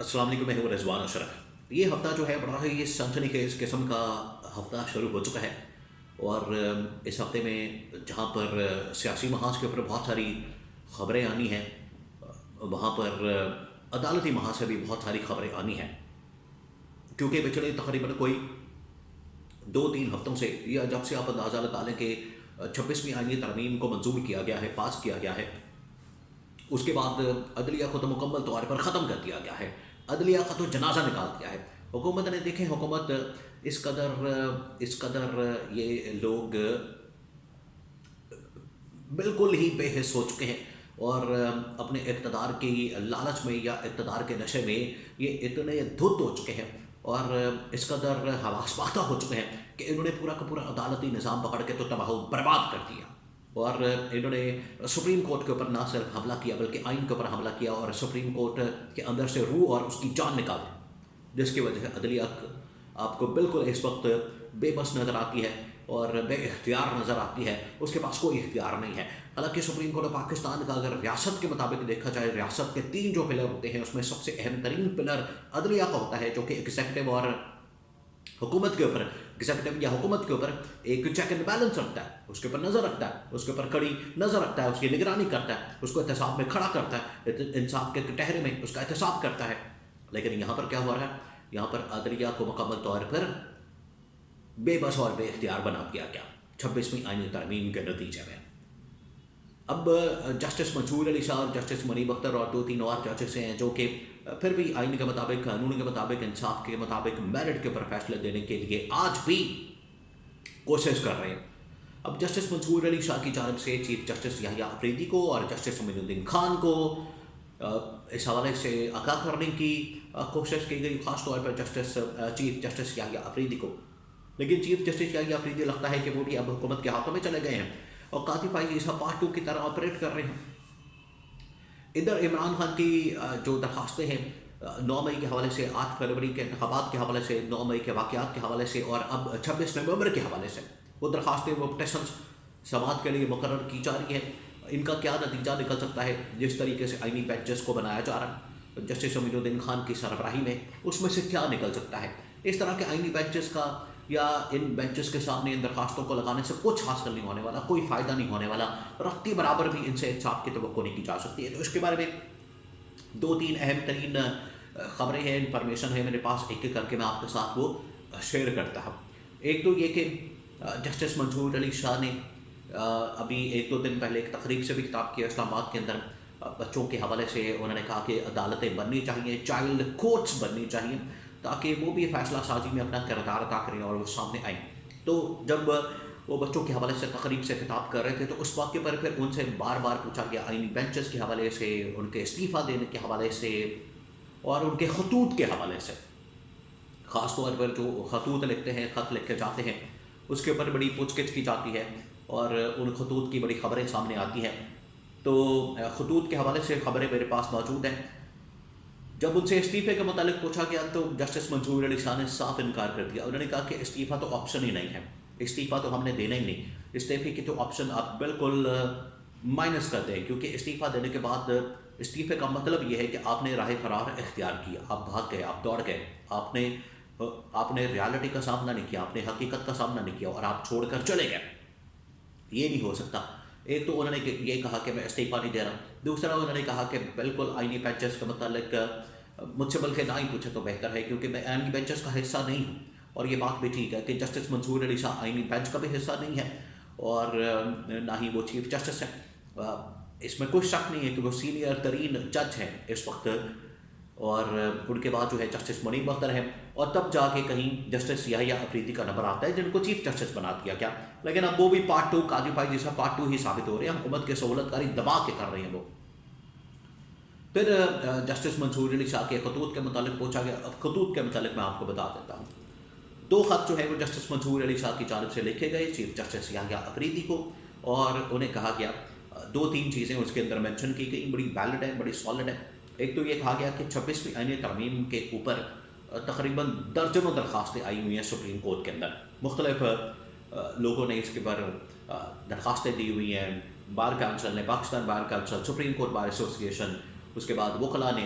السلام علیکم، میں ہوں رضوان اشرف۔ یہ ہفتہ جو ہے بڑا ہی سنسنی خیز قسم کا ہفتہ شروع ہو چکا ہے، اور اس ہفتے میں جہاں پر سیاسی محاذ کے اوپر بہت ساری خبریں آنی ہیں، وہاں پر عدالتی محاذ سے بھی بہت ساری خبریں آنی ہیں، کیونکہ پچھلے تقریباً کوئی 2-3 ہفتوں سے، یا جب سے آپ اندازہ لگا لیں کہ 26ویں آئینی ترمیم کو منظور کیا گیا ہے، پاس کیا گیا ہے، اس کے بعد عدلیہ کو تو مکمل طور پر ختم کر دیا گیا ہے، عدلیہ کا تو جنازہ نکال دیا ہے حکومت نے۔ دیکھیں، حکومت اس قدر یہ لوگ بالکل ہی بے حس ہو چکے ہیں، اور اپنے اقتدار کی لالچ میں یا اقتدار کے نشے میں یہ اتنے دھت ہو چکے ہیں، اور اس قدر حواس باختہ ہو چکے ہیں کہ انہوں نے پورا کا پورا عدالتی نظام پکڑ کے تو تباہ و برباد کر دیا، اور انہوں نے سپریم کورٹ کے اوپر نہ صرف حملہ کیا بلکہ آئین کے اوپر حملہ کیا، اور سپریم کورٹ کے اندر سے روح اور اس کی جان نکال دی، جس کی وجہ سے عدلیہ آپ کو بالکل اس وقت بے بس نظر آتی ہے اور بے اختیار نظر آتی ہے، اس کے پاس کوئی اختیار نہیں ہے۔ حالانکہ سپریم کورٹ آف پاکستان کا اگر ریاست کے مطابق دیکھا جائے، ریاست کے 3 جو پلر ہوتے ہیں، اس میں سب سے اہم ترین پلر عدلیہ کا ہوتا ہے، جو کہ ایگزیکٹو اور حکومت کے اوپر، ایگزیکٹو یا حکومت کے اوپر ایک چیک اینڈ بیلنس رکھتا ہے، اس کے اوپر نظر رکھتا ہے، اس کے اوپر کڑی نظر رکھتا ہے، اس کی نگرانی کرتا ہے، اس کو احتساب میں کھڑا کرتا ہے، انصاف کے کٹہرے میں اس کا احتساب کرتا ہے۔ لیکن یہاں پر کیا ہو رہا ہے؟ یہاں پر عدلیہ کو مکمل طور پر بے بس اور بے اختیار بنا دیا گیا 26ویں آئینی ترمیم کے نتیجے میں۔ اب جسٹس منصور علی شاہ، جسٹس منیب اختر اور 2-3 اور ججز ہیں جو کہ پھر بھی آئین کے مطابق، قانون کے مطابق، انصاف کے مطابق میرٹ کے اوپر فیصلے دینے کے لیے آج بھی کوشش کر رہے ہیں۔ اب جسٹس منصور علی شاہ کی جانب سے چیف جسٹس یحییٰ افریدی کو اور جسٹس امین الدین خان کو اس حوالے سے آگاہ کرنے کی کوشش کی گئی، خاص طور پر چیف جسٹس یحییٰ افریدی کو۔ لیکن چیف جسٹس یحییٰ افریدی لگتا ہے کہ وہ بھی اب حکومت کے ہاتھوں میں چلے گئے ہیں اور قاضی فائز عیسیٰ پارٹ 2 کی طرح آپریٹ کر رہے ہیں۔ ادھر عمران خان کی جو درخواستیں ہیں 9 مئی کے حوالے سے، 8 فروری کے انتخابات کے حوالے سے، 9 مئی کے واقعات کے حوالے سے، اور اب 26 نومبر کے حوالے سے، وہ درخواستیں، وہ پٹیشنز سماعت کے لیے مقرر کی جا رہی ہیں۔ ان کا کیا نتیجہ نکل سکتا ہے؟ جس طریقے سے آئینی بینچز کو بنایا جا رہا ہے جسٹس امین الدین خان کی سربراہی میں، اس میں سے کیا نکل سکتا ہے؟ اس طرح کے آئینی بینچز کا یا ان بینچز کے سامنے ان درخواستوں کو لگانے سے کچھ حاصل نہیں ہونے والا، کوئی فائدہ نہیں ہونے والا، رختی برابر بھی ان سے انصاف کی توقع نہیں کی جا سکتی ہے۔ تو اس کے بارے میں 2-3 اہم ترین خبریں ہیں، انفارمیشن ہے میرے پاس، ایک ایک کر کے میں آپ کے ساتھ وہ شیئر کرتا ہوں۔ ایک تو یہ کہ جسٹس منصور علی شاہ نے ابھی 1-2 دن پہلے ایک تقریب سے بھی خطاب کیا اسلام آباد کے اندر، بچوں کے حوالے سے انہوں نے کہا کہ عدالتیں بننی چاہیے، چائلڈ کورٹس بننی چاہیے، تاکہ وہ بھی فیصلہ سازی میں اپنا کردار ادا کریں اور وہ سامنے آئیں۔ تو جب وہ بچوں کے حوالے سے تقریب سے خطاب کر رہے تھے تو اس واقعے پر پھر ان سے بار بار پوچھا گیا آئینی بینچز کے حوالے سے، ان کے استعفیٰ دینے کے حوالے سے، اور ان کے خطوط کے حوالے سے، خاص طور پر جو خطوط لکھتے ہیں، خط لکھے جاتے ہیں، اس کے اوپر بڑی پوچھ گچھ کی جاتی ہے اور ان خطوط کی بڑی خبریں سامنے آتی ہیں۔ تو خطوط کے حوالے سے خبریں میرے پاس موجود ہیں۔ جب ان سے استعفے کے متعلق پوچھا گیا تو جسٹس منصور علی شاہ نے صاف انکار کر دیا۔ انہوں نے کہا کہ استعفیٰ تو آپشن ہی نہیں ہے، استعفیٰ تو ہم نے دینا ہی نہیں، استعفے کی تو آپشن آپ بالکل مائنس کر دیں، کیونکہ استعفیٰ دینے کے بعد استعفے کا مطلب یہ ہے کہ آپ نے راہ فرار اختیار کیا، آپ بھاگ گئے، آپ دوڑ گئے، آپ نے ریالٹی کا سامنا نہیں کیا، آپ نے حقیقت کا سامنا نہیں کیا، اور آپ چھوڑ کر چلے گئے۔ یہ نہیں ہو سکتا۔ ایک تو انہوں نے یہ کہا کہ میں استعفیٰ نہیں دے رہا، دوسرا انہوں نے کہا کہ بالکل آئینی بینچز کے متعلق مجھ سے بلکہ نہ ہی پوچھے تو بہتر ہے، کیونکہ میں آئینی بینچز کا حصہ نہیں ہوں، اور یہ بات بھی ٹھیک ہے کہ جسٹس منصور علی شاہ آئینی بینچ کا بھی حصہ نہیں ہے، اور نہ ہی وہ چیف جسٹس ہے۔ اس میں کوئی شک نہیں ہے کہ وہ سینئر ترین جج ہیں اس وقت، اور ان کے بعد جو ہے جسٹس منیب اختر ہیں، اور تب جا کے کہیں جسٹس یحییٰ افریدی کا نمبر آتا ہے جن کو چیف جسٹس بنا دیا گیا۔ لیکن اب وہ بھی پارٹ 2، قاضی فائز عیسیٰ پارٹ 2 ہی ثابت ہو رہے ہیں، حکومت کے سہولت کاری دبا کے کر رہے ہیں وہ۔ پھر جسٹس منصور علی شاہ کے خطوط کے متعلق پوچھا گیا۔ اب خطوط کے متعلق میں آپ کو بتا دیتا ہوں۔ 2 خط جو ہے وہ جسٹس منصور علی شاہ کی جانب سے لکھے گئے چیف جسٹس یحییٰ افریدی کو، اور انہیں کہا گیا 2-3 چیزیں اس کے اندر مینشن کی گئی، بڑی ویلڈ ہے، بڑی سالڈ ہے۔ ایک تو یہ کہا گیا کہ 26ویں آئینی ترمیم کے اوپر تقریباً درجنوں درخواستیں آئی ہوئی ہیں سپریم کورٹ کے اندر، مختلف لوگوں نے اس کے پر درخواستیں دی ہوئی ہیں، بار کونسل نے، Pakistan bar council, supreme court bar ایسوسی ایشن، اس کے بعد وکلاء نے،